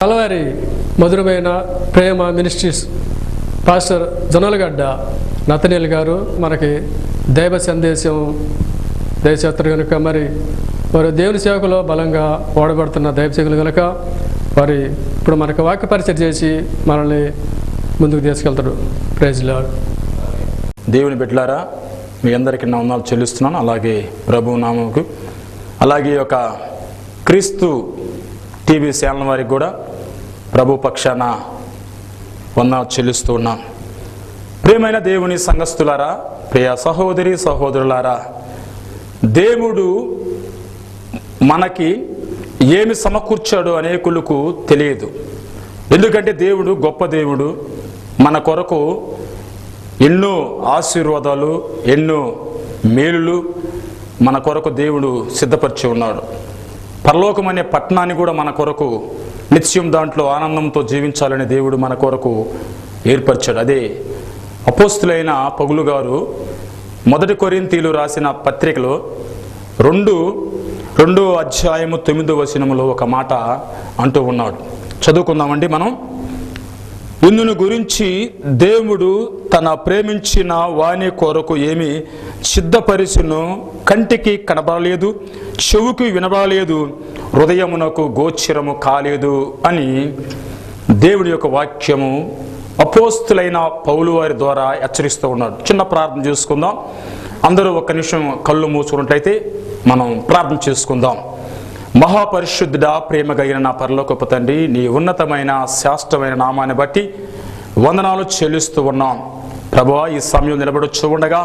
కలవారి మధురమైన ప్రేమ ministries pastor Jonnalagadda నతనీల్ గారు మనకి దైవ సందేశం దయచేస్తారు కనుక మరి దేవుని సేవకులో బలంగా ఓడబడుతున్న దైవ సేవకులు కనుక వారి ఇప్పుడు మనకు వాక్య పరిచయం చేసి మనల్ని ముందుకు తీసుకెళ్తాడు. Praise Lord. దేవుని బిడ్డలారా, మీ అందరికీ నా వందనాలు చెల్లిస్తున్నాను. అలాగే ప్రభు నామముకు, అలాగే ఒక క్రీస్తు టీవీ ఛానల్ వారికి కూడా ప్రభు పక్షాన వందనాలు చెల్లిస్తూ ఉన్నాను. ప్రియమైన దేవుని సంఘస్థులారా, ప్రియ సహోదరి సహోదరులారా, దేవుడు మనకి ఏమి సమకూర్చాడో అనేకులకు తెలియదు. ఎందుకంటే దేవుడు గొప్ప దేవుడు. మన కొరకు ఎన్నో ఆశీర్వాదాలు, ఎన్నో మేలులు మన కొరకు దేవుడు సిద్ధపరిచి ఉన్నాడు. పరలోకం అనే పట్టణాన్ని కూడా మన కొరకు నిత్యం దాంట్లో ఆనందంతో జీవించాలని దేవుడు మన కొరకు ఏర్పరిచాడు. అదే అపోస్తులైన పౌలు గారు 1 కొరింథీయులు రాసిన పత్రికలో 2వ అధ్యాయము 9వ వచనములో ఒక మాట అంటూ ఉన్నాడు. చదువుకుందామండి మనం. ఇందును గురించి దేవుడు తన ప్రేమించిన వాని కొరకు ఏమి సిద్ధపరిచును కంటికి కనబడలేదు, చెవుకి వినబడలేదు, హృదయమునకు గోచరము కాలేదు అని దేవుడి యొక్క వాక్యము అపోస్తులైన పౌలు వారి ద్వారా హెచ్చరిస్తూ ఉన్నాడు. చిన్న ప్రార్థన చేసుకుందాం. అందరూ ఒక్క నిమిషం కళ్ళు మూసుకున్నట్లయితే మనం ప్రార్థన చేసుకుందాం. మహాపరిశుద్ధుడా, ప్రేమ కలిగిన నా పరలోకపు తండ్రి, నీ ఉన్నతమైన శాశ్వతమైన నామాన్ని బట్టి వందనాలు చెల్లిస్తూ ఉన్నాం. ప్రభువా, ఈ సమయం నిలబడొచ్చు ఉండగా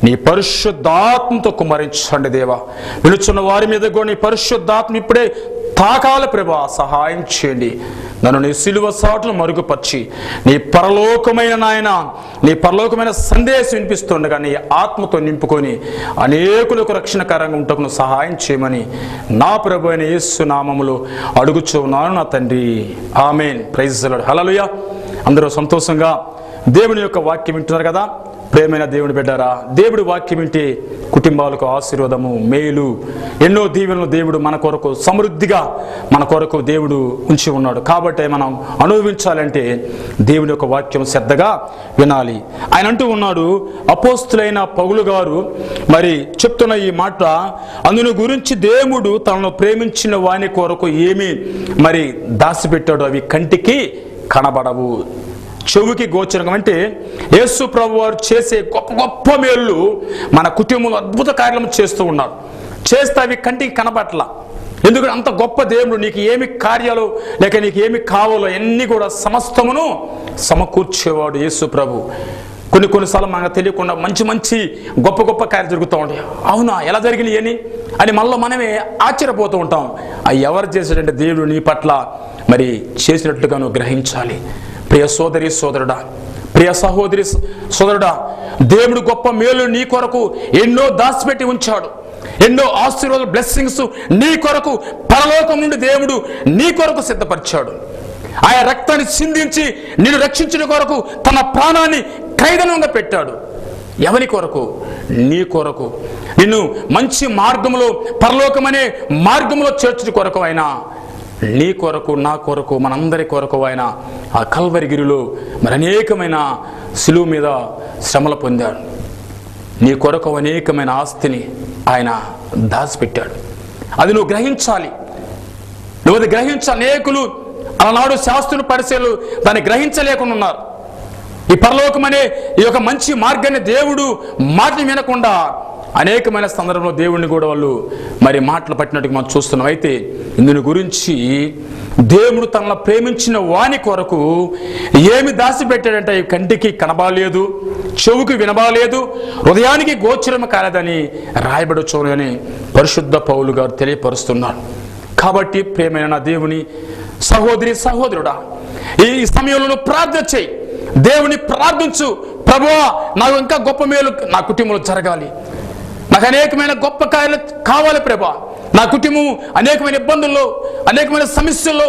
నీ పరిశుద్ధాత్మతో కుమ్మరించండి దేవా. విలుచున్న వారి మీద కూడా నీ పరిశుద్ధాత్మ ఇప్పుడే తాకాల ప్రభా, సహాయం చేయండి. నన్ను నీ సిలువ సాటును మరుగుపరిచి నీ పరలోకమైన నాయన, నీ పరలోకమైన సందేశం వినిపిస్తుండగా నీ ఆత్మతో నింపుకొని అనేకులకు రక్షణకరంగా ఉంటకు సహాయం చేయమని నా ప్రభు అయిన యేసు నామములో అడుగుచున్నాను నా తండ్రి. ఆమేన్. Praise the lord. హల్లెలూయా. అందరూ సంతోషంగా దేవుని యొక్క వాక్యం వింటున్నారు కదా. ప్రేమైన దేవుని బిడ్డారా, దేవుడి వాక్యం వింటే కుటుంబాలకు ఆశీర్వాదము, మేలు, ఎన్నో దీవెనలు దేవుడు మన కొరకు సమృద్ధిగా మన కొరకు దేవుడు ఉంచి ఉన్నాడు. కాబట్టి మనం అనుభవించాలంటే దేవుని యొక్క వాక్యం శ్రద్ధగా వినాలి. ఆయన అంటూ ఉన్నాడు, అపోస్తులైన పౌలు గారు మరి చెప్తున్న ఈ మాట, అందును గురించి దేవుడు తనను ప్రేమించిన వాని కొరకు ఏమి మరి దాచిపెట్టాడు, అవి కంటికి కనబడవు, చెవుకి గోచరం. అంటే యేసు ప్రభు వారు చేసే గొప్ప గొప్ప మేళ్ళు మన కుటుంబంలో అద్భుత కార్యక్రమం చేస్తూ ఉన్నారు. చేస్తే అవి కంటికి కనబట్ల. ఎందుకంటే అంత గొప్ప దేవుడు నీకు ఏమి కార్యాలు లేక నీకు ఏమి కావాలో అన్నీ కూడా సమస్తమును సమకూర్చేవాడు యేసు ప్రభు. కొన్నిసార్లు మనకు తెలియకుండా మంచి మంచి గొప్ప గొప్ప కార్యాలు జరుగుతూ ఉంటాయి. అవునా, ఎలా జరిగినాయి అని మనమే ఆశ్చర్యపోతూ ఉంటాం. అవి ఎవరు చేశాడంటే దేవుడు నీ పట్ల మరి చేసినట్లుగా నువ్వు గ్రహించాలి. ప్రియ సోదరి సోదరుడా, ప్రియ సహోదరి సోదరుడా, దేవుడు గొప్ప మేలు నీ కొరకు ఎన్నో దాచిపెట్టి ఉంచాడు. ఎన్నో ఆశీర్వాదాలు, బ్లెస్సింగ్స్ నీ కొరకు పరలోకం నుండి దేవుడు నీ కొరకు సిద్ధపరిచాడు. ఆయన రక్తాన్ని చిందించి నిన్ను రక్షించిన కొరకు తన ప్రాణాన్ని ఖైదనంగా పెట్టాడు. ఎవరి కొరకు? నీ కొరకు. నిన్ను మంచి మార్గంలో, పరలోకమనే మార్గంలో చేర్చుట కొరకు ఆయన నీ కొరకు, నా కొరకు, మనందరి కొరకు ఆయన ఆ కల్వరిగిరిలో మరి అనేకమైన సిలువ మీద శ్రమలు పొందాడు. నీ కొరకు అనేకమైన ఆస్తిని ఆయన దాచిపెట్టాడు. అది నువ్వు గ్రహించాలి. నువ్వు అది గ్రహించాలి. అనేకులు ఆనాడు శాస్త్రులు, పరిచయులు దాన్ని గ్రహించలేకుండా ఉన్నారు. ఈ పరలోకం అనే ఈ యొక్క మంచి మార్గాన్ని దేవుడు మాటలు వినకుండా అనేకమైన సందర్భంలో దేవుడిని కూడా వాళ్ళు మరి మాటలు పట్టినట్టుగా మనం చూస్తున్నాం. అయితే ఇందుని గురించి దేవుడు తనలో ప్రేమించిన వాని కొరకు ఏమి దాచిపెట్టాడంటే కంటికి కనబడలేదు, చెవుకి వినబడలేదు, హృదయానికి గోచరం కాలేదని రాయబడొచ్చు అని పరిశుద్ధ పౌలు గారు తెలియపరుస్తున్నాడు. కాబట్టి ప్రేమైన నా దేవుని సహోదరి సహోదరుడా, ఈ సమయంలో ప్రార్థన చేయి. దేవుని ప్రార్థించు. ప్రభువా, నాకు ఇంకా గొప్ప మేలు నా కుటుంబంలో జరగాలి, నాకు అనేకమైన గొప్ప కార్యాలు కావాలి ప్రభా, నా కుటుంబం అనేకమైన ఇబ్బందుల్లో, అనేకమైన సమస్యల్లో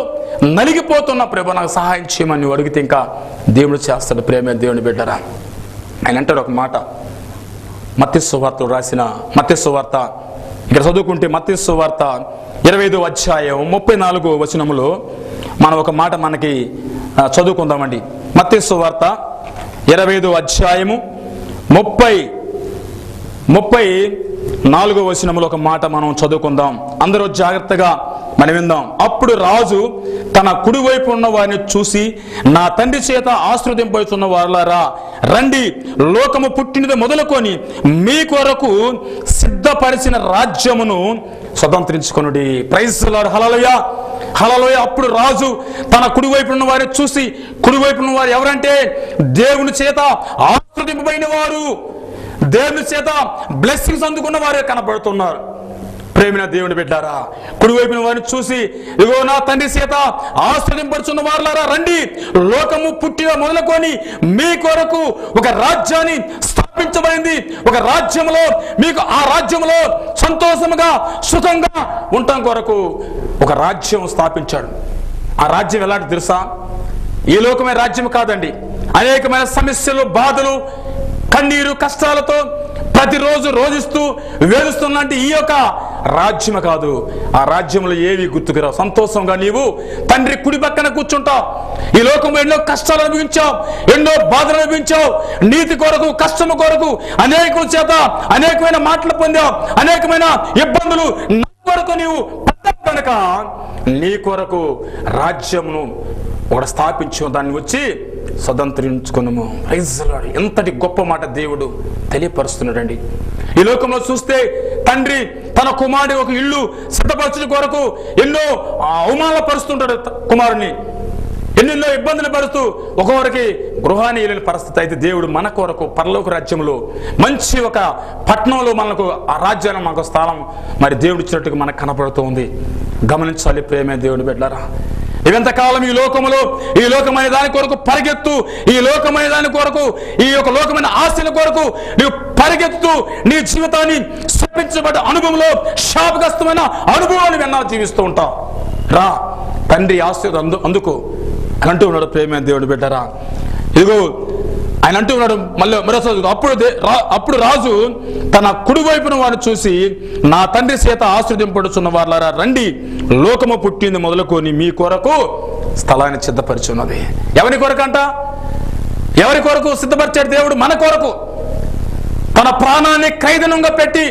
నలిగిపోతున్న ప్రభా, నాకు సహాయం చేయమని నువ్వు అడిగితే ఇంకా దేవుడు చేస్తాడు. ప్రేమ దేవుని బిడ్డరా, ఆయన అంటాడు ఒక మాట. మత్తయి సువార్త రాసిన మత్తయి సువార్త ఇక్కడ చదువుకుంటే మత్తయి సువార్త 25వ అధ్యాయం 34వ వచనములో మనం ఒక మాట మనకి చదువుకుందామండి. మత్తయి సువార్త 25వ అధ్యాయము 34వ వచనములో ఒక మాట మనం చదువుకుందాం. అందరూ జాగ్రత్తగా మనం విందాం. అప్పుడు రాజు తన కుడివైపు ఉన్న వారిని చూసి, నా తండ్రి చేత ఆశీర్వదింపబడుచున్న వారులారా రండి, లోకము పుట్టినది మొదలుకొని మీ కొరకు సిద్ధపరిచిన రాజ్యమును స్వతంత్రించుకొనుడి. Praise the lord. హల్లెలూయా, హల్లెలూయా. అప్పుడు రాజు తన కుడివైపు ఉన్న వారిని చూసి, కుడివైపు ఉన్న వారు ఎవరంటే దేవుని చేత ఆశీర్వదింపబడిన వారు, దేవుని చేత బ్లెస్సింగ్స్ అందుకున్న వారే కనబడుతున్నారు. ప్రేమైన దేవుని బిడ్డారా, కుడివైపున వారిని చూసి, ఇగో నా తండ్రి చేత ఆశీర్వదింపబడుచున్న వారులారా రండి, లోకము పుట్టిన మొదలుకొని మీ కొరకు ఒక రాజ్యాన్ని స్థాపించబడింది. ఒక రాజ్యంలో మీకు ఆ రాజ్యంలో సంతోషముగా సుఖంగా ఉండటం కొరకు ఒక రాజ్యం స్థాపించాడు. ఆ రాజ్యం ఎలాంటి తెలుసా? ఈ లోకమైన రాజ్యం కాదండి. అనేకమైన సమస్యలు, బాధలు, కన్నీరు, కష్టాలతో ప్రతిరోజు రోజిస్తూ వేధిస్తున్నట్టు ఈ యొక్క రాజ్యం కాదు. ఆ రాజ్యంలో ఏవి గుర్తుకురావు. సంతోషంగా నీవు తండ్రి కుడి పక్కన కూర్చుంటావు. ఈ లోకంలో ఎన్నో కష్టాలు అనుభవించావు, ఎన్నో బాధలు అనుభవించావు, నీతి కొరకు, కష్టము కొరకు అనేకుల చేత అనేకమైన మాటలు పొందావు, అనేకమైన ఇబ్బందులు కొరకు నీవు కనుక నీ కొరకు రాజ్యమును ఒకటి స్థాపించు, దాన్ని వచ్చి స్వతంత్రించుకున్నాము. ఎంతటి గొప్ప మాట దేవుడు తెలియపరుస్తున్నాడండి. ఈ లోకంలో చూస్తే తండ్రి తన కుమారుడి ఒక ఇల్లు సిద్ధపరచడం కొరకు ఎన్నో అవమానాలు పరుస్తుంటాడు. కుమారుని ఎన్నెన్నో ఇబ్బందులు పడుతూ ఒకరికి గృహాన్ని వెళ్ళిన పరిస్థితి. అయితే దేవుడు మన కొరకు పరలోక రాజ్యంలో మంచి ఒక పట్టణంలో మనకు ఆ రాజ్యాన్ని మనకు స్థానం మరి దేవుడు ఇచ్చినట్టుగా మనకు కనపడుతూ ఉంది. గమనించాలి ప్రేమే దేవుని బిడ్డలారా. ఇవంతకాలం ఈ లోకములో ఈ లోకమైన దాని కొరకు పరిగెత్తు, ఈ లోకమైన దాని కొరకు, ఈ యొక్క లోకమైన ఆశల కొరకు నీవు పరిగెత్తు నీ జీవితాన్ని శపించబడ్డ అనుభవంలో శాపగ్రస్తమైన అనుభవాన్ని వెన్నాళ్ళు జీవిస్తూ ఉంటావు. రా తండ్రి ఆశీర్వాదం అందుకు అని అంటూ ఉన్నాడు ప్రేమ దేవుడు బిడ్డరా. ఇదిగో ఆయన అంటూ ఉన్నాడు మరోసారి, అప్పుడు రాజు తన కుడివైపున వారిని చూసి, నా తండ్రి చేత ఆశీర్వదింపబడుచున్న వారులారా రండి, లోకము పుట్టింది మొదలుకొని మీ కొరకు స్థలాన్ని సిద్ధపరిచున్నది. ఎవరి కొరకంట? ఎవరి కొరకు సిద్ధపరిచాడు దేవుడు? మన కొరకు. తన ప్రాణాన్ని ఖైదనంగా పెట్టి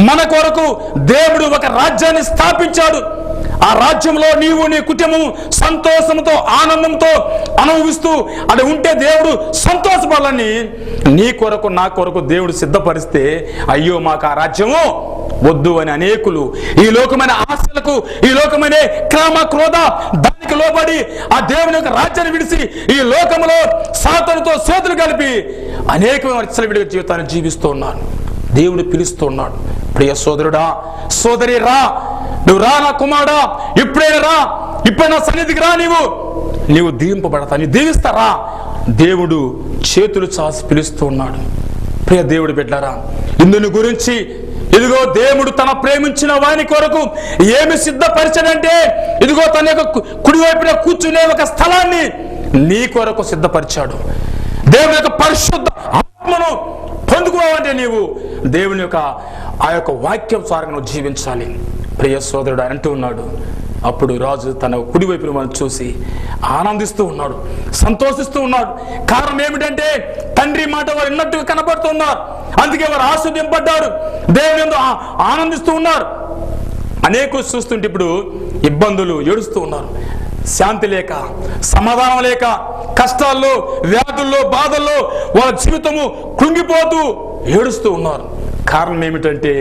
మన కొరకు దేవుడు ఒక రాజ్యాన్ని స్థాపించాడు. ఆ రాజ్యంలో నీవు నీ కుటుంబం సంతోషంతో ఆనందంతో అనుభవిస్తూ అది ఉంటే దేవుడు సంతోషపడాలని నీ కొరకు నా కొరకు దేవుడు సిద్ధపరిస్తే, అయ్యో మాకు ఆ రాజ్యము వద్దు అని అనేకులు ఈ లోకమైన ఆశలకు, ఈ లోకమైన క్రమ క్రోధ దానికి లోబడి ఆ దేవుని యొక్క రాజ్యాన్ని విడిచి ఈ లోకంలో సాతానుతో చేతులు కలిపి అనేకమైన విచ్చలవిడిగా జీవితాన్ని జీవిస్తూ ఉన్నారు. దేవుడు పిలుస్తూ ఉన్నాడు, ప్రియ సోదరుడా, సోదరి రా, నువ్వు రా నా కుమారుడా, ఇప్పుడైనా రా, ఇప్పుడు నా సన్నిధికి రా, నీవు దీవింపబడతా, నీ దీవిస్తారా. దేవుడు చేతులు చాసి పిలుస్తూ ఉన్నాడు. ప్రియ దేవుడు బిడ్డలారా, ఇందుని గురించి ఇదిగో దేవుడు తన ప్రేమించిన వాని కొరకు ఏమి సిద్ధపరిచాడంటే, ఇదిగో తన యొక్క కుడివైపున కూర్చునే ఒక స్థలాన్ని నీ కొరకు సిద్ధపరిచాడు. దేవుని యొక్క పరిశుద్ధ ఆత్మను పొందుకోవాలంటే నీవు దేవుని యొక్క ఆ యొక్క వాక్యం సారంగా జీవించాలి. ప్రియ సోదరుడు అంటూ ఉన్నాడు. అప్పుడు రాజు తన కుడివైపున మనం చూసి ఆనందిస్తూ ఉన్నాడు, సంతోషిస్తూ ఉన్నాడు. కారణం ఏమిటంటే తండ్రి మాట వారు విన్నట్టుగా కనబడుతున్నారు. అందుకే వారు ఆశీర్వదింపబడ్డారు, దేవుని యందు ఆనందిస్తూ ఉన్నారు. అనేకులు చూస్తుంటే ఇప్పుడు ఇబ్బందులు, ఏడుస్తూ ఉన్నారు. శాంతి లేక, సమాధానం లేక, కష్టాల్లో, వ్యాధుల్లో, బాధల్లో వాళ్ళ జీవితము కృంగిపోతూ ఏడుస్తూ ఉన్నారు. కారణం ఏమిటంటే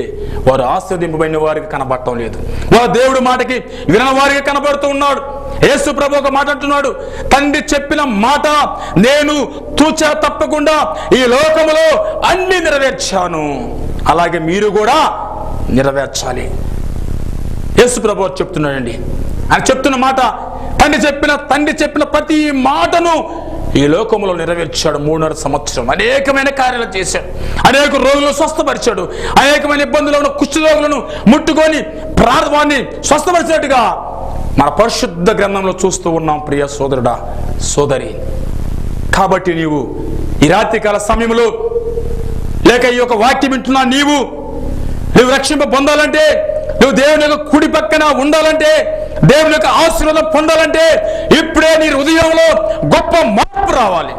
వారు ఆశీర్వదింపబడిన వారికి కనబడటం లేదు, వారు దేవుడి మాటకి వినని వారికి కనబడుతూ ఉన్నాడు. యేసు ప్రభు ఒక మాట అంటున్నాడు, తండ్రి చెప్పిన మాట నేను తూచా తప్పకుండా ఈ లోకములో అన్ని నెరవేర్చాను, అలాగే మీరు కూడా నెరవేర్చాలి. యేసు ప్రభు చెప్తున్నాడండి. ఆయన చెప్తున్న మాట, తండ్రి చెప్పిన ప్రతి మాటను ఈ లోకంలో నెరవేర్చాడు. 3.5 సంవత్సరం అనేకమైన కార్యాలు చేశాడు, అనేక రోగులను స్వస్థపరిచాడు, అనేకమైన ఇబ్బందులు ఉన్న కుష్ఠరోగులను ముట్టుకొని ప్రార్థనని స్వస్థపరిచినట్టుగా మన పరిశుద్ధ గ్రంథంలో చూస్తూ ఉన్నాం. ప్రియ సోదరుడా, సోదరి, కాబట్టి నీవు ఈ రాత్రికాల సమయంలో లేక ఈ యొక్క వాక్యం వింటున్నా, నీవు రక్షింప పొందాలంటే, నువ్వు దేవుని యొక్క కుడి పక్కన ఉండాలంటే, దేవుని యొక్క ఆశీర్వాదం పొందాలంటే ఇప్పుడే నీ హృదయంలో గొప్ప మార్పు రావాలి.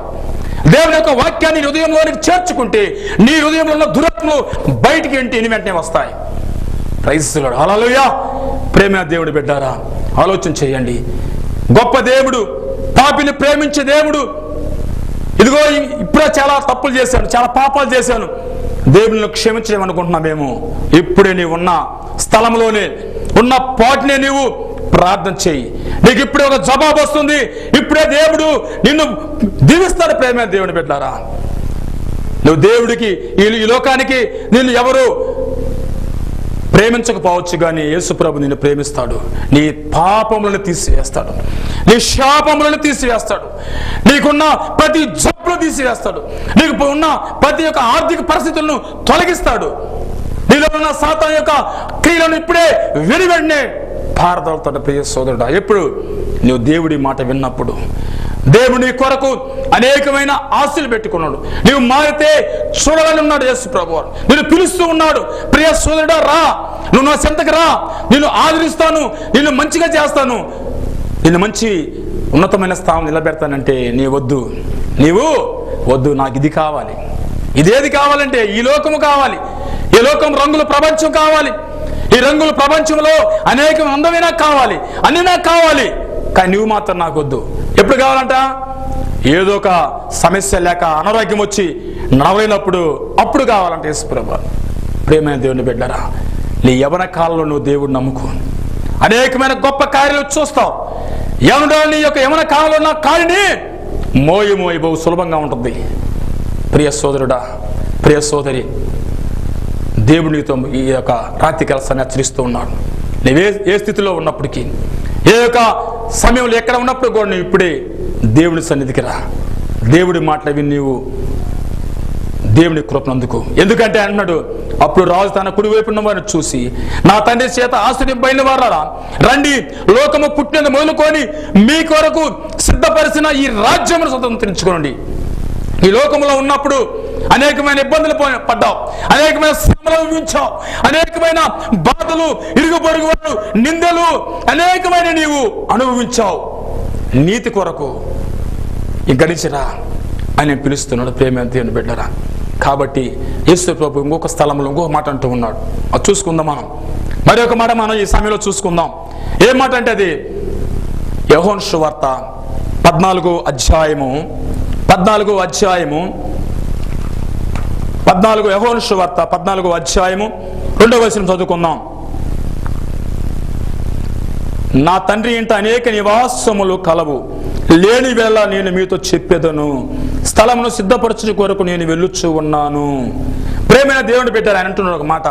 దేవుని యొక్క వాక్యాన్ని హృదయంలోనికి చేర్చుకుంటే నీ హృదయంలో ఉన్న దురాత్మలు బయటికి వెంటనే వస్తాయి. Praise the lord. హల్లెలూయా. ప్రేమ దేవుడు బిడ్డారా, ఆలోచన చేయండి. గొప్ప దేవుడు, పాపిని ప్రేమించే దేవుడు. ఇదిగో ఇప్పుడే చాలా తప్పులు చేశాను, చాలా పాపాలు చేశాను, దేవుని క్షమించడం అనుకుంటున్నామేమో. ఇప్పుడే నీవు ఉన్న స్థలంలోనే ఉన్న పాటినే నీవు ప్రార్థన చేయి. నీకు ఇప్పుడే ఒక జవాబు వస్తుంది. ఇప్పుడే దేవుడు నిన్ను దీవిస్తాడు. ప్రేమ దేవుని బిడ్డారా, నువ్వు దేవుడికి ఈ లోకానికి నిన్ను ఎవరు ప్రేమించకపోవచ్చు, కానీ యేసు ప్రభు నిన్ను ప్రేమిస్తాడు. నీ పాపములను తీసివేస్తాడు, నీ శాపములను తీసివేస్తాడు, నీకున్న ప్రతి జబ్బును తీసివేస్తాడు, నీకు ఉన్న ప్రతి ఒక్క ఆర్థిక పరిస్థితులను తొలగిస్తాడు. నీలో ఉన్న సాతాను యొక్క క్రియలను ఇప్పుడే వెంటనే పారదోలుతాడు. ప్రియ సోదరుడా, ఎప్పుడు నువ్వు దేవుడి మాట విన్నప్పుడు, దేవుని కొరకు అనేకమైన ఆశలు పెట్టుకున్నాడు. నీవు మారితే చూడాలని ఉన్నాడు యేసు ప్రభువు. నిన్ను పిలుస్తూ ఉన్నాడు. ప్రియ సోదరుడా, రా, నువ్వు నా చెంతకు రా, నిన్ను ఆదరిస్తాను, నిన్ను మంచిగా చేస్తాను, నిన్ను మంచి ఉన్నతమైన స్థానం నిలబెడతానంటే నీవు వద్దు. నాకు ఇది కావాలి. ఇదేది కావాలంటే ఈ లోకము కావాలి. ఈ లోకం రంగుల ప్రపంచం కావాలి. ఈ రంగుల ప్రపంచంలో అనేక అందమైన కావాలి, అన్ని నాకు కావాలి, కానీ నువ్వు మాత్రం నాకు వద్దు. ఎప్పుడు కావాలంట? ఏదో ఒక సమస్య లేక అనారోగ్యం వచ్చి నడవలేనప్పుడు అప్పుడు కావాలంట యేసు ప్రభువు. ప్రేమైన దేవుని బిడ్డరా, నీ యవ్వన కాలంలో నువ్వు దేవుడిని నమ్ముకో, అనేకమైన గొప్ప కార్యాలు చూస్తావు. నీ యొక్క యవ్వన కాలంలో ఉన్న కాడిని మోయి బహు సులభంగా ఉంటుంది. ప్రియ సోదరుడా, ప్రియ సోదరి, దేవునితో ఈ యొక్క రాత్రికాల సమయం హెచ్చరిస్తూ ఉన్నాడు. నువ్వే ఏ స్థితిలో ఉన్నప్పటికీ, ఏ యొక్క సమయంలో ఎక్కడ ఉన్నప్పుడు కూడా నువ్వు ఇప్పుడే దేవుని సన్నిధికి రా. దేవుడి మాటలు విని నీవు దేవుని కృపనందుకు. ఎందుకంటే అంటున్నాడు, అప్పుడు రాజు తన కుడి వైపు ఉన్న వారిని చూసి, నా తండ్రి చేత ఆశ్రయింపబడిన వారా రండి, లోకము పుట్టినది మొదలుకొని మీ కొరకు సిద్ధపరిచిన ఈ రాజ్యమును స్వతంత్రించుకోండి. ఈ లోకంలో ఉన్నప్పుడు అనేకమైన ఇబ్బందులు పడ్డావు, అనేకమైన శ్రమలు అనుభవించావు, అనేకమైన బాధలు, ఇరుగు పొరుగు వారు నిందలు, అనేకమైన నీవు అనుభవించావు. నీతి కొరకు గడిచిరా అని పిలుస్తున్నాడు. ప్రేమ దేవుని బిడ్డరా. కాబట్టి యేసు ప్రభు ఇంకొక స్థలంలో ఇంకొక మాట అంటూ ఉన్నాడు. అది చూసుకుందాం మనం. మరి ఒక మాట మనం ఈ సమయంలో చూసుకుందాం. ఏ మాట అంటే అది యోహాను సువార్త 14వ అధ్యాయము యోహాను సువార్త 14వ అధ్యాయము 2వ వచనం చదువుకుందాం. నా తండ్రి ఇంట అనేక నివాసములు కలవు, లేని వేళ నేను మీతో చెప్పేదను, స్థలమును సిద్ధపరచుని కొరకు నేను వెళ్ళుచు ఉన్నాను. ప్రేమైన దేవుని పెట్టారు. ఆయన అంటున్నాడు ఒక మాట,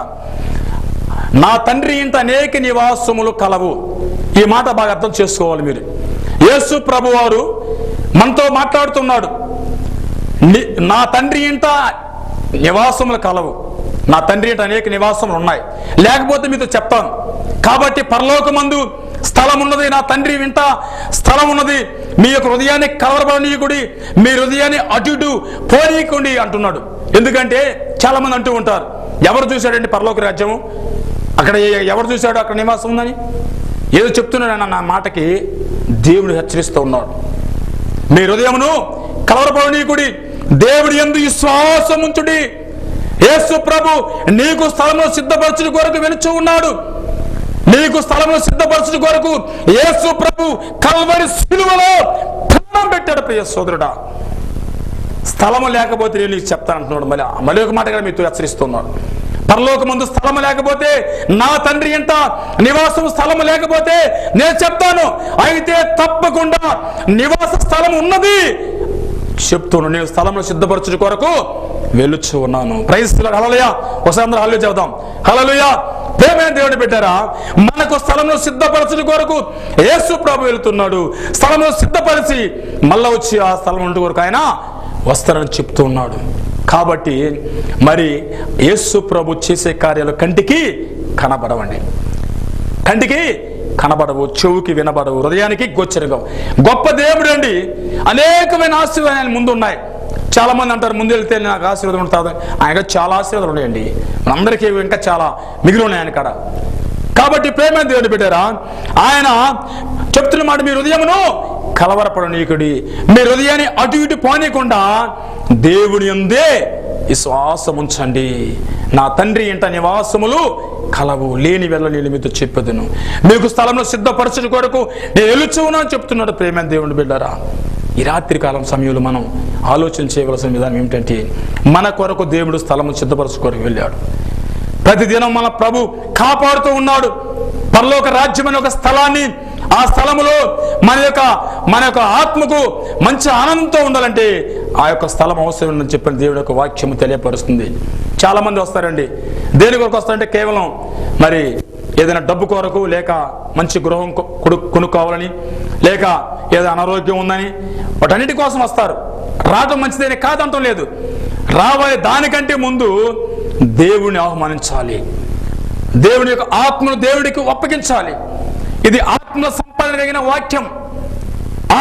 నా తండ్రి ఇంట అనేక నివాసములు కలవు. ఈ మాట బాగా అర్థం చేసుకోవాలి మీరు. యేసు ప్రభు వారు మనతో మాట్లాడుతున్నాడు. నా తండ్రి ఇంట నివాసములు కలవు, నా తండ్రి ఇంట అనేక నివాసములు ఉన్నాయి, లేకపోతే మీతో చెప్తాను. కాబట్టి పరలోకమందు స్థలం ఉన్నది, నా తండ్రి వింట స్థలం ఉన్నది, మీ యొక్క హృదయాన్ని కలవరపడనీయకుడి, మీ హృదయాన్ని అటు ఇటు పోనీయకుండి అంటున్నాడు. ఎందుకంటే చాలా మంది అంటూ ఉంటారు, ఎవరు చూశాడండి పరలోక రాజ్యము, అక్కడ ఎవరు చూశాడు అక్కడ నివాసం ఉందని ఏదో చెప్తున్నాడు అన్న మాటకి దేవుడు హెచ్చరిస్తూ ఉన్నాడు. మీ హృదయమును కలవరపడనీయకుడి, దేవుడి యందు విశ్వాసం ఉంచుడి. యేసు ప్రభు నీకు స్థలమును సిద్ధపరచుట కొరకు వెలుచు ఉన్నాడు. నీకు స్థలమును సిద్ధపరచుట కొరకు యేసు ప్రభు కల్వరి సిలువలో ప్రాణం పెట్టాడు. ప్రియ సోదరుడా, స్థలము లేకపోతే నేను నీకు చెప్తాను అంటున్నాడు. మళ్ళీ ఒక మాట మీతో హెచ్చరిస్తున్నాడు. పరలోకమందు స్థలము లేకపోతే, నా తండ్రి ఇంట నివాసం స్థలము లేకపోతే నేను చెప్తాను. అయితే తప్పకుండా నివాస స్థలం ఉన్నది చెప్తున్నాను. నేను స్థలమును సిద్ధపరచుట కొరకు వెలుచు ఉన్నాను. Praise the lord. హల్లెలూయా. ఒకసారి అందరూ హల్లెలూయా చెప్దాం. హల్లెలూయా. ప్రేమైన దేవుని బిడ్డరా, మనకు స్థలమును సిద్ధపరచుట కొరకు యేసు ప్రభు వెళుతున్నాడు. స్థలమును సిద్ధపరిచి మళ్ళా వచ్చి ఆ స్థలం ఉండే కొరకు ఆయన వస్తారని చెప్తూ ఉన్నాడు. కాబట్టి మరి యేసు ప్రభు చేసే కార్యాలు కంటికి కనబడవండి, కంటికి కనబడవు, చెవుకి వినబడవు, హృదయానికి గోచరంగా. గొప్ప దేవుడు అండి. అనేకమైన ఆశీర్వాదాలు ముందు ఉన్నాయి. చాలా మంది అంటారు, ముందు వెళ్తే నాకు ఆశీర్వాదం ఉంటుంది. ఆయన చాలా ఆశీర్వాదాలు ఉన్నాయండి, మనందరికీ ఇంకా చాలా మిగిలి ఉన్నాయి ఆయన కాడ. కాబట్టి ప్రేమ దేవుని బిడ్డారా, ఆయన చెప్తున్న మాట, మీ హృదయమును కలవరపడనీయుడి, మీ హృదయాన్ని అటు ఇటు పోనీయకుండా దేవుని యందే విశ్వాసం ఉంచండి. నా తండ్రి ఇంట నివాసములు కలవు, లేని వెళ్ళలేని మీతో చెప్పేదను, మీకు స్థలంలో సిద్ధపరచడం కొరకు నేను వెలుచున్నా అని చెప్తున్నాడు ప్రేమ దేవుని బిడ్డారా. ఈ రాత్రి కాలం సమయంలో మనం ఆలోచన చేయవలసిన విధానం ఏమిటంటే, మన కొరకు దేవుడు స్థలము సిద్ధపరచు కొరకు వెళ్ళాడు. ప్రతిదినం మన ప్రభు కాపాడుతూ ఉన్నాడు. పరలోక రాజ్యమైన ఒక స్థలాన్ని, ఆ స్థలములో మన యొక్క ఆత్మకు మంచి ఆనందంతో ఉండాలంటే ఆ యొక్క స్థలం అవసరం ఉందని చెప్పిన దేవుడి యొక్క వాక్యము తెలియపరుస్తుంది. చాలా మంది వస్తారండి, దేని కొరకు వస్తారంటే కేవలం మరి ఏదైనా డబ్బు కొరకు, లేక మంచి గృహం కొనుక్కోవాలని, లేక ఏదైనా అనారోగ్యం ఉందని, వాటన్నిటి కోసం వస్తారు. రావడం మంచిదేనే కాదంటం లేదు, రావాలి. దానికంటే ముందు దేవుడిని ఆహ్వానించాలి, దేవుని యొక్క ఆత్మను దేవుడికి అప్పగించాలి. ఇది ఆత్మ సంపాదన కలిగిన వాక్యం.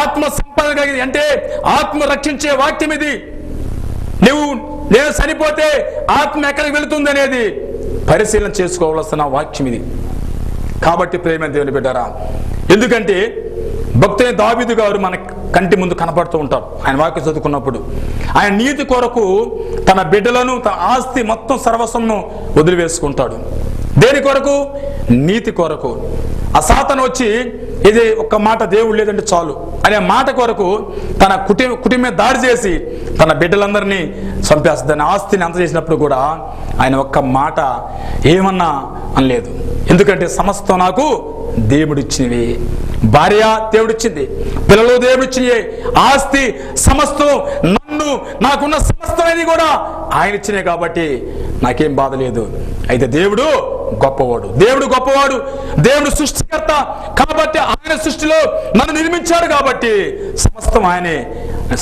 ఆత్మ సంపాదన కలిగింది అంటే ఆత్మ రక్షించే వాక్యం ఇది. నేను చనిపోతే ఆత్మ ఎక్కడికి వెళుతుంది అనేది పరిశీలన చేసుకోవాల్సిన వాక్యం ఇది. కాబట్టి ప్రేమ దేవుని బిడ్డారా, ఎందుకంటే భక్తుని దావీదు గారు మన కంటి ముందు కనపడుతూ ఉంటారు. ఆయన వాక్యం చదువుకున్నప్పుడు ఆయన నీతి కొరకు తన బిడ్డలను, తన ఆస్తి మొత్తం సర్వస్వంను వదిలివేసుకుంటాడు. దేని కొరకు? నీతి కొరకు. ఆ సాతాను వచ్చి ఇది ఒక్క మాట దేవుడు లేదంటే చాలు అనే మాట కొరకు తన కుటుంబం దాడి చేసి తన బిడ్డలందరినీ చంపేస్తుంది. దాని ఆస్తిని అంత చేసినప్పుడు కూడా ఆయన ఒక్క మాట ఏమన్నా అనలేదు. ఎందుకంటే సమస్తం నాకు దేవుడిచ్చినవి, భార్య దేవుడిచ్చింది, పిల్లలు దేవుడిచ్చినవి, ఆస్తి సమస్తం నాకున్న సమస్తమైనది కూడా ఆయన ఇచ్చినాయి కాబట్టి నాకేం బాధ లేదు. అయితే దేవుడు గొప్పవాడు, దేవుడు సృష్టికర్త కాబట్టి ఆయన సృష్టిలో నన్ను నిర్మించాడు కాబట్టి సమస్తం ఆయనే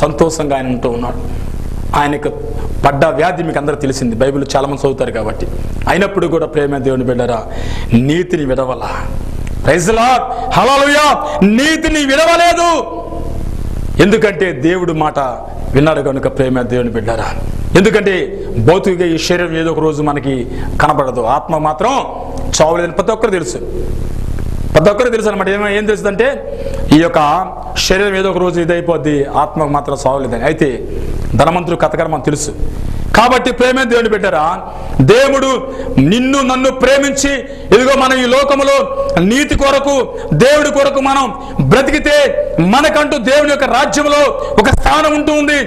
సంతోషంగా ఆయన ఉంటూ ఉన్నాడు. ఆయనకు పడ్డ వ్యాధి మీకు అందరూ తెలిసింది, బైబిల్ చాలా మంది చదువుతారు కాబట్టి. అయినప్పుడు కూడా ప్రేమ దేవుని బిడ్డరా, నీతిని విడవల. ప్రైజ్ ది లార్డ్, హల్లెలూయా. నీతిని విడవలేదు, ఎందుకంటే దేవుడు మాట విన్నాడు కనుక ప్రేమ దేవుని బిడ్డరా. ఎందుకంటే భౌతిక ఈ శరీరం ఏదో ఒక రోజు మనకి కనపడదు, ఆత్మ మాత్రం చావలేదని ప్రతి ఒక్కరు తెలుసు అనమాట. ఏం తెలుసు అంటే ఈ యొక్క శరీరం ఏదో ఒక రోజు ఇదైపోద్ది, ఆత్మకు మాత్రం చావలేదని. అయితే ధనవంతుడు కథగా మనకు తెలుసు. కాబట్టి ప్రేమ దేవుని బిడ్డరా, దేవుడు నిన్ను నన్ను ప్రేమించి ఇదిగో మనం ఈ లోకములో నీతి కొరకు దేవుడి కొరకు మనం బ్రతికితే మనకంటూ దేవుని యొక్క రాజ్యంలో ఒక స్థానం ఉంటుంది.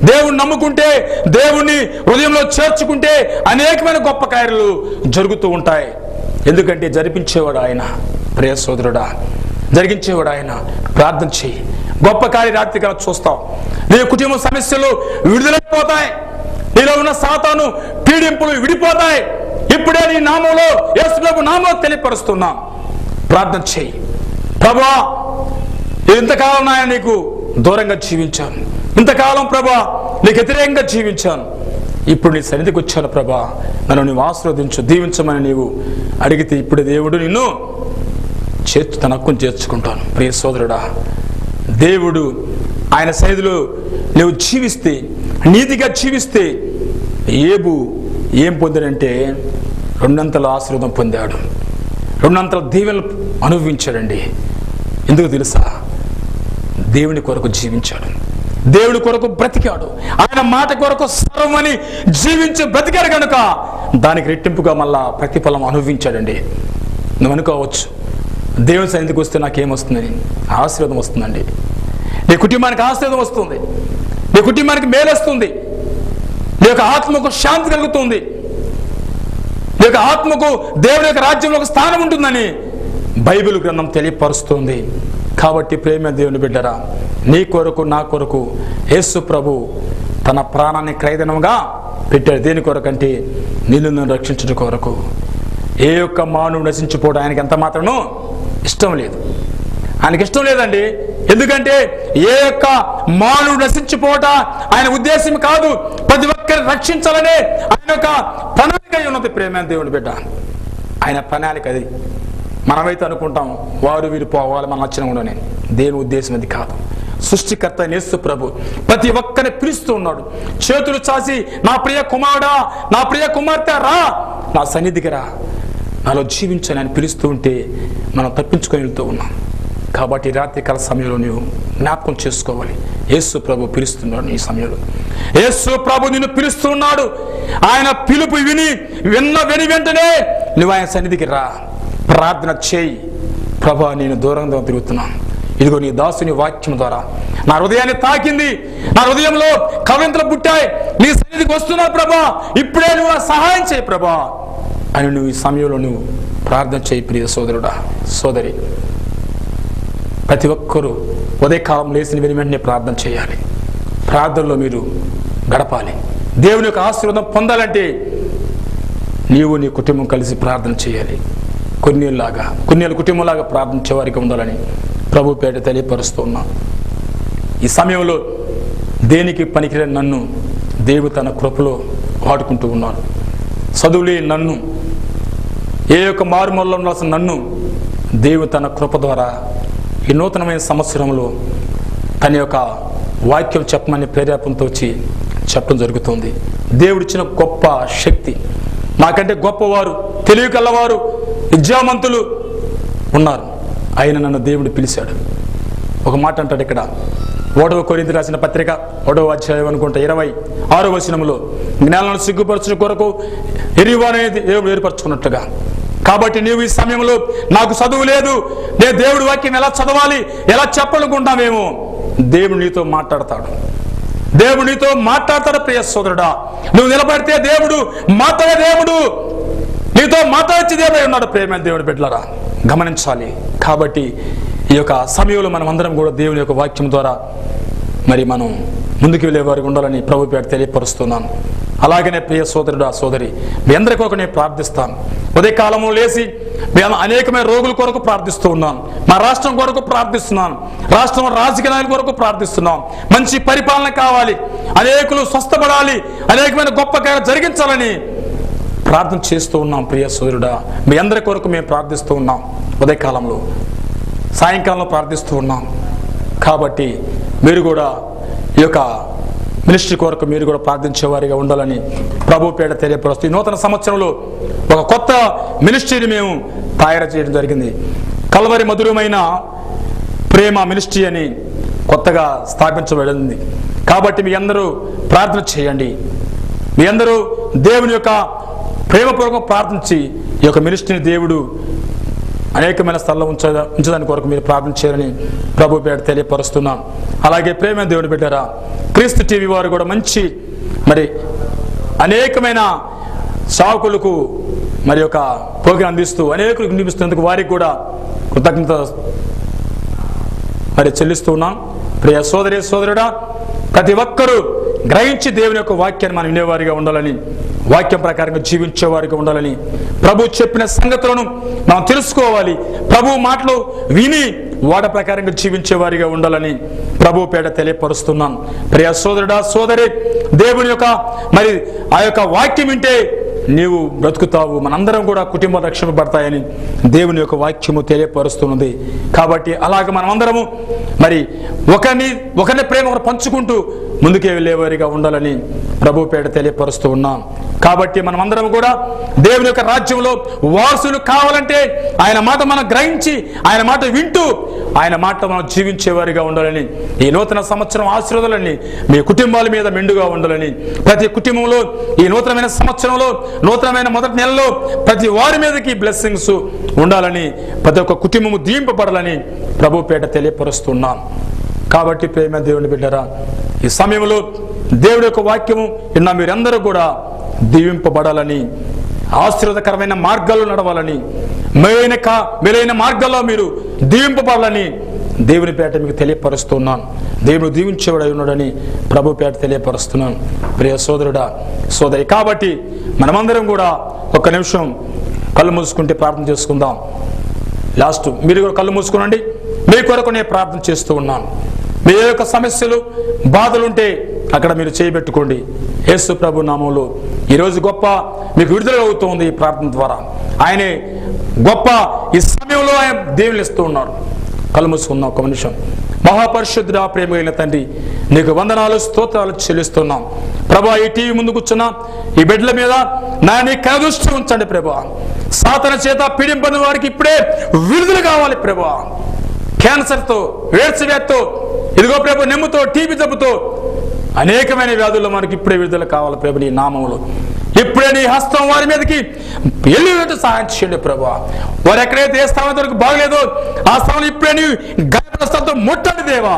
దేవుణ్ణి నమ్ముకుంటే, దేవుణ్ణి హృదయంలో చేర్చుకుంటే అనేకమైన గొప్ప కార్యాలు జరుగుతూ ఉంటాయి. ఎందుకంటే జరిపించేవాడు ఆయన. ప్రియ సోదరుడా, జరిగించేవాడు ఆయన. ప్రార్థన చేయి, గొప్ప కార్య రాత్రిగా చూస్తావు. నీ కుటుంబ సమస్యలు విడుదలైపోతాయి, నీలో ఉన్న సాతాను పీడింపులు విడిపోతాయి. ఇప్పుడే నీ నామంలో, యేసు ప్రభు నామంలో తెలియపరుస్తున్నా. ప్రార్థన చేయి, ప్రభువా ఇంతకాలం నాయన నీకు దూరంగా జీవించాను, ఇంతకాలం ప్రభా నీకు వ్యతిరేకంగా జీవించాను, ఇప్పుడు నీ సన్నిధికి వచ్చాను ప్రభా, నన్ను నీవు ఆశీర్వదించు, దీవించమని నీవు అడిగితే ఇప్పుడు దేవుడు నిన్ను తన హక్కును చేర్చుకుంటాను. ప్రియ సోదరుడా, దేవుడు ఆయన సన్నిధిలో నువ్వు జీవిస్తే, నీతిగా జీవిస్తే, ఏబు ఏం పొందాడంటే 2 ఆశీర్వాదం పొందాడు, 2 దీవెనలు అనుభవించాడండి. ఎందుకు తెలుసా? దేవుని కొరకు జీవించాడు, దేవుడి కొరకు బ్రతికాడు, ఆయన మాట కొరకు సర్వమని జీవించి బ్రతికాడు కనుక దానికి రెట్టింపుగా మళ్ళా ప్రతిఫలం అనుభవించాడండి. నువ్వు అనుకోవచ్చు, దేవుని సన్నిధికి వస్తే నాకేమొస్తుందని? ఆశీర్వాదం వస్తుందండి. నీ కుటుంబానికి ఆశీర్వాదం వస్తుంది, నీ కుటుంబానికి మేలు వస్తుంది, నీ యొక్క ఆత్మకు శాంతి కలుగుతుంది, నీ యొక్క ఆత్మకు దేవుని యొక్క రాజ్యంలో ఒక స్థానం ఉంటుందని బైబిల్ గ్రంథం తెలియపరుస్తుంది. కాబట్టి ప్రేమ దేవుని బిడ్డరా, నీ కొరకు నా కొరకు యేసు ప్రభు తన ప్రాణాన్ని క్రయధనంగా పెట్టాడు. దేని కొరకంటే నిన్ను రక్షించడం కొరకు. ఏ యొక్క మానవుడు నశించిపోవడం ఆయనకి ఎంత మాత్రం ఇష్టం లేదు, ఆయనకి ఇష్టం లేదండి. ఎందుకంటే ఏ యొక్క మానవుడు నశించిపోవట ఆయన ఉద్దేశం కాదు, ప్రతి ఒక్కరిని రక్షించాలనే ఆయన యొక్క ప్రణాళిక ఉన్నది. ప్రేమ దేవుని బిడ్డ, ఆయన ప్రణాళిక అది. మనమైతే అనుకుంటాం వారు వీరు పోవాలి మన నచ్చిన ఉండనే, దేవుని ఉద్దేశం అది కాదు. సృష్టికర్త యేసు ప్రభు ప్రతి ఒక్కరిని పిలుస్తూ ఉన్నాడు, చేతులు చాసి నా ప్రియ కుమారుడా, నా ప్రియ కుమార్తె రా, నా సన్నిధికి రా, నాలో జీవించని ఆయన పిలుస్తూ ఉంటే మనం తప్పించుకొని వెళ్తూ ఉన్నాం. కాబట్టి రాత్రికాల సమయంలో నీవు జ్ఞాపకం చేసుకోవాలి, యేసు ప్రభు పిలుస్తున్నాడు. ఈ సమయంలో యేసు ప్రభు నిన్ను పిలుస్తున్నాడు. ఆయన పిలుపు విన్న వెంటనే నువ్వు ఆయన సన్నిధికి రా, ప్రార్థన చేయి. ప్రభా, నేను దూరంగా తిరుగుతున్నాను, ఇదిగో నీ దాసుని వాక్యం ద్వారా నా హృదయాన్ని తాకింది, నా హృదయంలో కవింతలు పుట్టాయి, నీ సన్నిధికి వస్తున్నా ప్రభా, ఇప్పుడే నువ్వు సహాయం చేయి ప్రభా అని నువ్వు ఈ సమయంలో నువ్వు ప్రార్థన చేయి. ప్రియ సోదరుడా, సోదరి, ప్రతి ఒక్కరూ ఉదయకాలం లేచిన వెంటనే ప్రార్థన చేయాలి. ప్రార్థనలో మీరు గడపాలి. దేవుని యొక్క ఆశీర్వాదం పొందాలంటే నీవు నీ కుటుంబం కలిసి ప్రార్థన చేయాలి. కొన్నేళ్ళ కుటుంబంలాగా ప్రార్థించే వారికి ఉండాలని ప్రభు పేట తెలియపరుస్తూ ఉన్నాం. ఈ సమయంలో దేనికి పనికిరాని నన్ను దేవుడు తన కృపలో వాడుకుంటూ ఉన్నాడు. చదువులే నన్ను, ఏ యొక్క మారుమూలలో ఉండాల్సిన నన్ను దేవుడు తన కృప ద్వారా ఈ నూతనమైన సంవత్సరంలో తన యొక్క వాక్యం చెప్పమని ప్రేరేపణతో వచ్చి చెప్పడం జరుగుతుంది. దేవుడిచ్చిన గొప్ప శక్తి, నాకంటే గొప్పవారు, తెలివి కల్లవారు, విద్యావంతులు ఉన్నారు. ఆయన నన్ను దేవుడు పిలిచాడు. ఒక మాట అంటాడు ఇక్కడ, 1వ కొరింథీ రాసిన పత్రిక 1వ అధ్యాయం అనుకుంటా 26వ వచనంలో, జ్ఞానాలను సిగ్గుపరచుట కొరకు ఎరివారనేది దేవుడు ఏర్పరచుకున్నట్టుగా. కాబట్టి నీవు ఈ సమయంలో నాకు చదువు లేదు, నేను దేవుడి వాక్యం ఎలా చదవాలి, ఎలా చెప్పాలనుకుంటామేమో, దేవుడు నీతో మాట్లాడతాడు. దేవుడు నీతో మాట్లాడతాడు. ప్రియ సోదరుడా, నువ్వు నిలబడితే దేవుడు మాట్లాడే దేవుడు, నీతో మాట్లాడే దేవుడే ఉన్నాడు. ప్రేమ దేవుడు బిడ్డలారా, గమనించాలి. కాబట్టి ఈ యొక్క సమయంలో మనం అందరం కూడా దేవుని యొక్క వాక్యం ద్వారా మరి మనం ముందుకు వెళ్ళే వారికి ఉండాలని ప్రభు పేట తెలియపరుస్తున్నాను. అలాగనే ప్రియ సోదరుడా, సోదరి, మీ అందరి కొరకు నేను ప్రార్థిస్తాను. ఉదయకాలము లేచి మేము అనేకమైన రోగుల కొరకు ప్రార్థిస్తూ ఉన్నాను. మా రాష్ట్రం కొరకు ప్రార్థిస్తున్నాను. రాష్ట్రం రాజకీయ నాయకుల కొరకు ప్రార్థిస్తున్నాం. మంచి పరిపాలన కావాలి, అనేకులు స్వస్థపడాలి, అనేకమైన గొప్ప కార్యాలు జరిగించాలని ప్రార్థన చేస్తూ ఉన్నాం. ప్రియ సోదరుడా, మీ అందరి కొరకు మేము ప్రార్థిస్తూ ఉన్నాం. ఉదయకాలంలో, సాయంకాలంలో ప్రార్థిస్తూ ఉన్నాం. కాబట్టి మీరు కూడా ఈ యొక్క మినిస్ట్రీ కొరకు మీరు కూడా ప్రార్థించేవారిగా ఉండాలని ప్రభు పేట తెలియపరుస్తూ, ఈ నూతన సంవత్సరంలో ఒక కొత్త మినిస్ట్రీని మేము తయారు చేయడం జరిగింది. కల్వరి మధురమైన ప్రేమ మినిస్ట్రీ అని కొత్తగా స్థాపించబడింది. కాబట్టి మీ అందరూ ప్రార్థన చేయండి. మీ అందరూ దేవుని యొక్క ప్రేమపూర్వకంగా ప్రార్థించి ఈ యొక్క మినిస్ట్రీని దేవుడు అనేకమైన స్థలంలో ఉంచడానికి కొరకు మీరు ప్రార్థన చేయాలని ప్రభు పేట తెలియపరుస్తున్నాం. అలాగే ప్రేమ దేవుని బిడ్డరా, క్రీస్తు టీవీ వారు కూడా మంచి మరి అనేకమైన సాకులకు మరి యొక్క ప్రోగ్రాం అందిస్తూ అనేకులకు వినిపిస్తున్నందుకు వారికి కూడా కృతజ్ఞత మరి చెల్లిస్తూ ఉన్నాం. ప్రియ సోదరి సోదరుడా, ప్రతి ఒక్కరూ గ్రహించి దేవుని యొక్క వాక్యాన్ని మనం వినేవారిగా ఉండాలని, వాక్యం ప్రకారంగా జీవించేవారిగా ఉండాలని, ప్రభు చెప్పిన సంగతులను మనం తెలుసుకోవాలి, ప్రభు మాటలు విని వాడ ప్రకారంగా జీవించేవారిగా ఉండాలని ప్రభు పేట తెలియపరుస్తున్నాను. ప్రియ సోదరుడా, సోదరి, దేవుని యొక్క మరి ఆ యొక్క వాక్యం వింటే నీవు బ్రతుకుతావు, మనందరం కూడా కుటుంబ రక్షింపబడతాయని దేవుని యొక్క వాక్యము తెలియపరుస్తున్నది. కాబట్టి అలాగ మనమందరము మరి ఒకరిని ప్రేమ పంచుకుంటూ ముందుకే వెళ్ళేవారిగా ఉండాలని ప్రభు పేట తెలియపరుస్తూ ఉన్నాం. కాబట్టి మనమందరం కూడా దేవుని యొక్క రాజ్యంలో వారసులు కావాలంటే ఆయన మాట మనం గ్రహించి, ఆయన మాట వింటూ, ఆయన మాట మనం జీవించేవారిగా ఉండాలని, ఈ నూతన సంవత్సరం ఆశీర్వాదాలన్నీ మీ కుటుంబాల మీద మెండుగా ఉండాలని, ప్రతి కుటుంబంలో ఈ నూతనమైన సంవత్సరంలో, నూతనమైన మొదటి నెలలో ప్రతి వారి మీదకి బ్లెస్సింగ్స్ ఉండాలని, ప్రతి ఒక్క కుటుంబము దీవింపబడాలని ప్రభు పేట తెలియపరుస్తున్నాం. కాబట్టి ప్రేమ దేవుని బిడ్డరా, ఈ సమయంలో దేవుడి యొక్క వాక్యము విన్న మీరందరూ కూడా దీవింపబడాలని, ఆశీర్వాదకరమైన మార్గాల్లో నడవాలని, మేలైన మార్గాల్లో మీరు దీవింపబడాలని దేవుని పేట మీకు తెలియపరుస్తున్నాను. దేవుడు దీవించేవాడై ఉన్నాడని ప్రభు పేట తెలియపరుస్తున్నాను. ప్రియ సోదరుడా, సోదరి, కాబట్టి మనమందరం కూడా ఒక్క నిమిషం కళ్ళు మూసుకుంటే ప్రార్థన చేసుకుందాం. లాస్ట్ మీరు కూడా కళ్ళు మూసుకునండి. మీ కొరకు నేను ప్రార్థన చేస్తూ ఉన్నాను. మీ యొక్క సమస్యలు, బాధలుంటే అక్కడ మీరు చేయబెట్టుకోండి. యేసు ప్రభు నామంలో ఈరోజు గొప్ప మీకు విడుదల అవుతుంది ఈ ప్రార్థన ద్వారా. ఆయనే గొప్ప ఈ సమయంలో ఆయన దేవుని ఇస్తూ ఉన్నారు. కళ్ళు మూసుకుందాం ఒక నిమిషం. మహాపరిశుద్ధుడా, ప్రేమ కలిగిన తండ్రి, నీకు వందనాలు, స్తోత్రాలు చెల్లిస్తున్నాం. ప్రభా, ఈ టీవీ ముందు కూర్చున్న ఈ బిడ్డల మీద నా నీ కనుదృష్టి ఉంచండి ప్రభా. సాతాను చేత పీడింపని వారికి ఇప్పుడే విడుదల కావాలి ప్రభువా. క్యాన్సర్తో, ఎయిడ్స్ వ్యాధితో, ఇదిగో ప్రభు నెమ్ముతో, టీబీ జబ్బుతో అనేకమైన వ్యాధుల్లో మనకి ఇప్పుడే విడుదల కావాలి ప్రభు నీ నామములో. ఇప్పుడే నీ హస్తం వారి మీదకి వెళ్ళినట్టు సహాయం చేయండి ప్రభువా. వారు ఎక్కడైతే ఏ స్థానం వరకు బాగలేదో ఆ స్థానంలో ఇప్పుడే నీ గాయస్థానంతో ముట్టండి దేవా,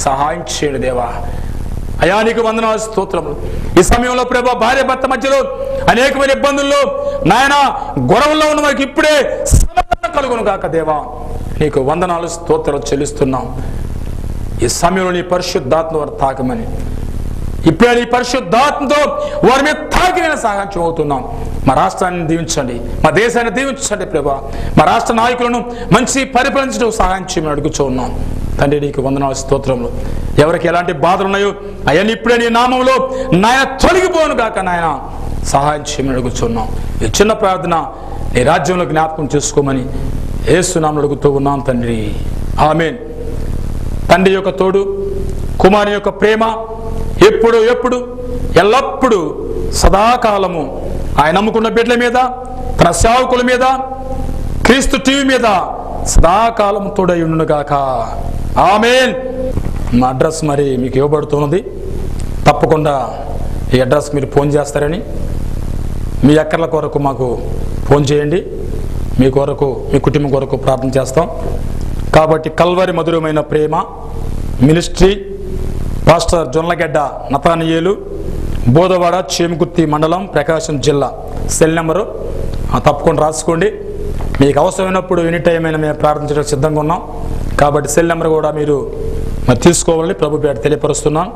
సహాయం చేయండి దేవా. అయా నీకు వందనాలు, స్తోత్రములు. ఈ సమయంలో ప్రభు భార్య భర్త మధ్యలో అనేకమైన ఇబ్బందుల్లో నాయన గొడవల్లో ఉన్న వారికి ఇప్పుడే సమాధానం కలుగును గాక దేవా. నీకు వందనాలు, స్తోత్రాలు చెల్లిస్తున్నాం. ఈ సమయంలో నీ పరిశుద్ధాత్మ వారు తాకమని, ఇప్పుడే నీ పరిశుద్ధాత్మతో వారి మీద తాకిన సహాయం అవుతున్నాం. మా రాష్ట్రాన్ని దీవించండి, మా దేశాన్ని దీవించండి ప్రభా. మా రాష్ట్ర నాయకులను మంచి పరిపాలించడం సహాయం చేయమని అడుగుచూ ఉన్నాం తండ్రి. నీకు వందనాలు, స్తోత్రములు. ఎవరికి ఎలాంటి బాధలు ఉన్నాయో అవన్నీ ఇప్పుడే నీ నామంలో నాయన తొలగిపోను గాక నాయన సహాయం చేయమని అడుగుచున్నాం. ఈ చిన్న ప్రార్థన నీ రాజ్యంలో జ్ఞాపకం చేసుకోమని యేసు నామములో అడుగుతూ ఉన్నాం తండ్రి, ఆమేన్. తండ్రి యొక్క తోడు, కుమారుని యొక్క ప్రేమ ఎప్పుడు ఎల్లప్పుడూ సదాకాలము ఆయన నమ్ముకున్న బిడ్డల మీద, తన సేవకుల మీద, క్రీస్తు టీవీ మీద సదాకాలం తోడై ఉండును గాక, ఆమేన్. మా అడ్రస్ మరి మీకు ఇవ్వబడుతున్నది. తప్పకుండా ఈ అడ్రస్ మీరు ఫోన్ చేస్తారని, మీ అక్కర్ల కొరకు మాకు ఫోన్ చేయండి. మీ కొరకు, మీ కుటుంబం కొరకు ప్రార్థన చేస్తాం. కాబట్టి కల్వరి మధురమైన ప్రేమ మినిస్ట్రీ, పాస్టర్ జొన్నలగడ్డ నతానియేలు, బోధవాడ, చేమకుర్తి మండలం, ప్రకాశం జిల్లా. సెల్ నెంబరు తప్పకుండా రాసుకోండి. మీకు అవసరమైనప్పుడు ఎనీ టైం అయినా మేము ప్రార్థించడానికి సిద్ధంగా ఉన్నాం. కాబట్టి సెల్ నెంబర్ కూడా మీరు తీసుకోవాలని ప్రభు పేట తెలియపరుస్తున్నాం.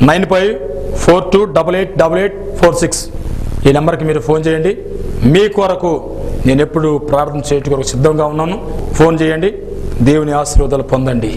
9542888846 ఈ నెంబర్కి మీరు ఫోన్ చేయండి. మీ కొరకు నేను ఎప్పుడు ప్రార్థన చేయడానికి సిద్ధంగా ఉన్నాను. ఫోన్ చేయండి. దేవుని ఆశీర్వాదాలు పొందండి.